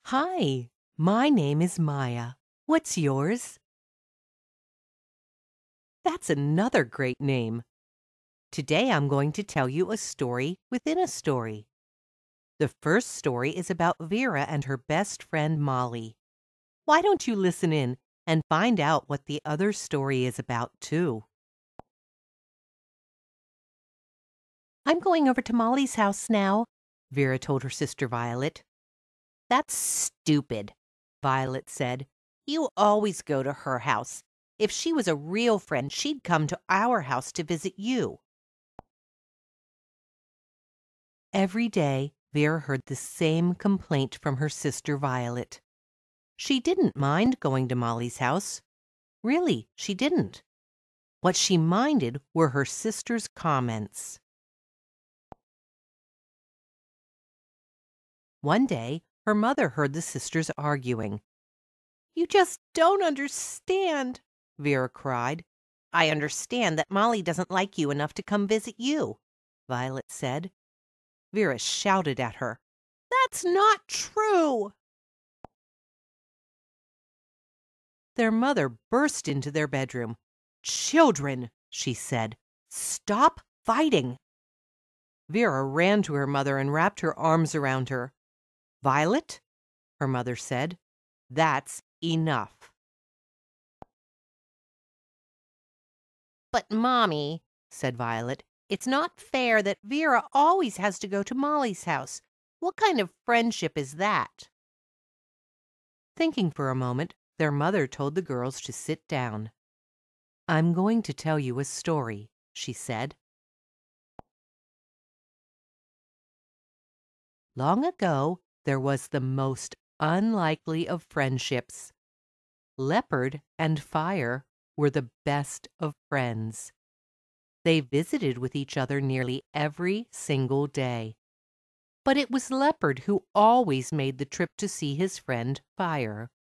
Hi, my name is Maya. What's yours? That's another great name. Today I'm going to tell you a story within a story. The first story is about Vera and her best friend Molly. Why don't you listen in and find out what the other story is about too? I'm going over to Molly's house now, Vera told her sister Violet. That's stupid, Violet said. You always go to her house. If she was a real friend, she'd come to our house to visit you. Every day, Vera heard the same complaint from her sister Violet. She didn't mind going to Molly's house. Really, she didn't. What she minded were her sister's comments. One day, her mother heard the sisters arguing. "You just don't understand," Vera cried. "I understand that Molly doesn't like you enough to come visit you," Violet said. Vera shouted at her. "That's not true!" Their mother burst into their bedroom. "Children," she said, "stop fighting." Vera ran to her mother and wrapped her arms around her. "Violet," her mother said, "that's enough." "But, Mommy," said Violet, "it's not fair that Vera always has to go to Molly's house. What kind of friendship is that?" Thinking for a moment, their mother told the girls to sit down. "I'm going to tell you a story," she said. Long ago, there was the most unlikely of friendships. Leopard and Fire were the best of friends. They visited with each other nearly every single day. But it was Leopard who always made the trip to see his friend Fire.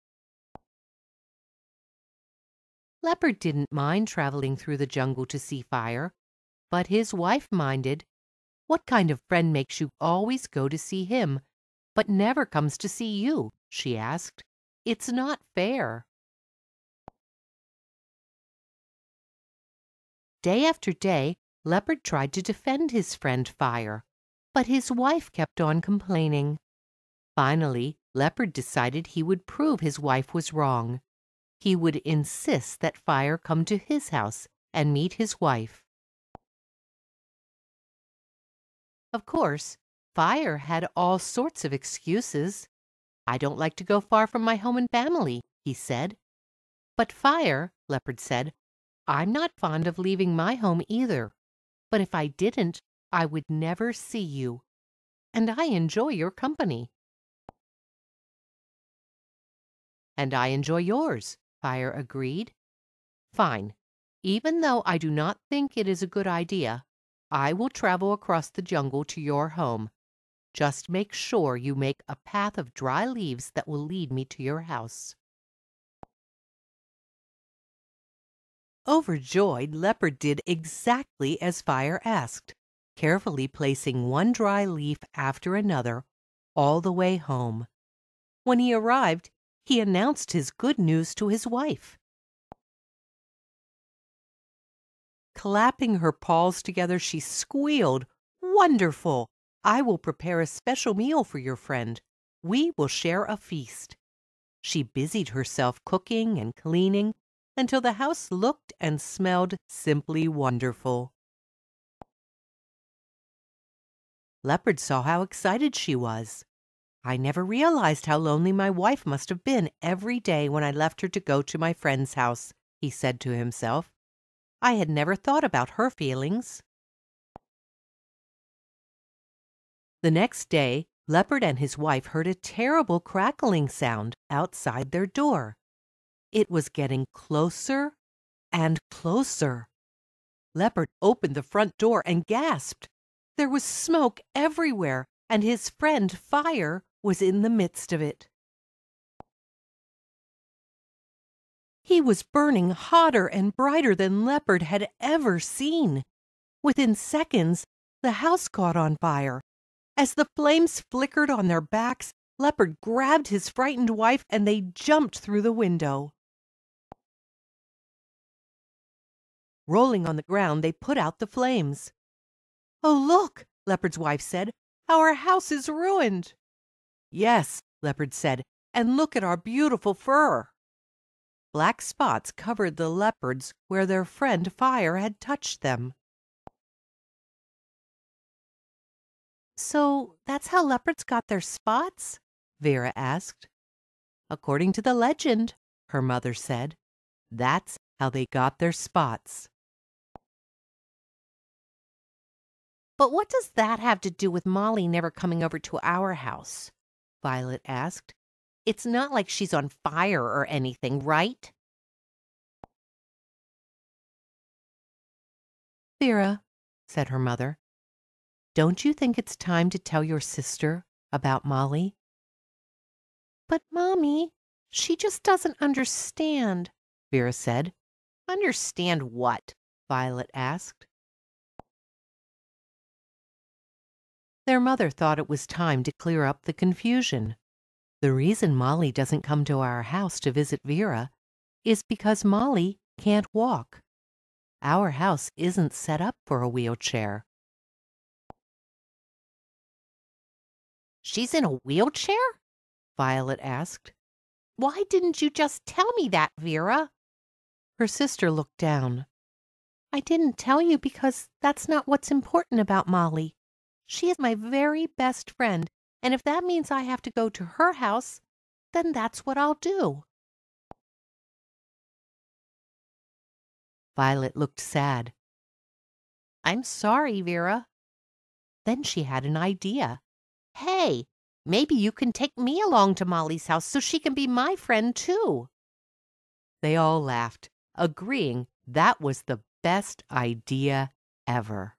Leopard didn't mind traveling through the jungle to see Fire, but his wife minded. "What kind of friend makes you always go to see him, but never comes to see you?" she asked. "It's not fair." Day after day, Leopard tried to defend his friend Fire, but his wife kept on complaining. Finally, Leopard decided he would prove his wife was wrong. He would insist that Fire come to his house and meet his wife. Of course, Fire had all sorts of excuses. "I don't like to go far from my home and family," he said. "But Fire," Leopard said, "I'm not fond of leaving my home either. But if I didn't, I would never see you. And I enjoy your company." "And I enjoy yours," Fire agreed. "Fine. Even though I do not think it is a good idea, I will travel across the jungle to your home. Just make sure you make a path of dry leaves that will lead me to your house." Overjoyed, Leopard did exactly as Fire asked, carefully placing one dry leaf after another all the way home. When he arrived, he announced his good news to his wife. Clapping her paws together, she squealed, "Wonderful! I will prepare a special meal for your friend. We will share a feast." She busied herself cooking and cleaning until the house looked and smelled simply wonderful. Leopard saw how excited she was. "I never realized how lonely my wife must have been every day when I left her to go to my friend's house," he said to himself. "I had never thought about her feelings." The next day, Leopard and his wife heard a terrible crackling sound outside their door. It was getting closer and closer. Leopard opened the front door and gasped. There was smoke everywhere, and his friend Fire was in the midst of it. He was burning hotter and brighter than Leopard had ever seen. Within seconds, the house caught on fire. As the flames flickered on their backs, Leopard grabbed his frightened wife and they jumped through the window. Rolling on the ground, they put out the flames. "Oh, look," Leopard's wife said, "our house is ruined." "Yes," Leopard said, "and look at our beautiful fur." Black spots covered the leopards where their friend Fire had touched them. "So that's how leopards got their spots?" Vera asked. "According to the legend," her mother said, "that's how they got their spots." "But what does that have to do with Molly never coming over to our house?" Violet asked. "It's not like she's on fire or anything, right?" "Vera," said her mother, "don't you think it's time to tell your sister about Molly?" "But, Mommy, she just doesn't understand," Vera said. "Understand what?" Violet asked. Their mother thought it was time to clear up the confusion. The reason Molly doesn't come to our house to visit Vera is because Molly can't walk. Our house isn't set up for a wheelchair. "She's in a wheelchair?" Violet asked. "Why didn't you just tell me that, Vera?" Her sister looked down. "I didn't tell you because that's not what's important about Molly. She is my very best friend, and if that means I have to go to her house, then that's what I'll do." Violet looked sad. "I'm sorry, Vera." Then she had an idea. "Hey, maybe you can take me along to Molly's house so she can be my friend too." They all laughed, agreeing that was the best idea ever.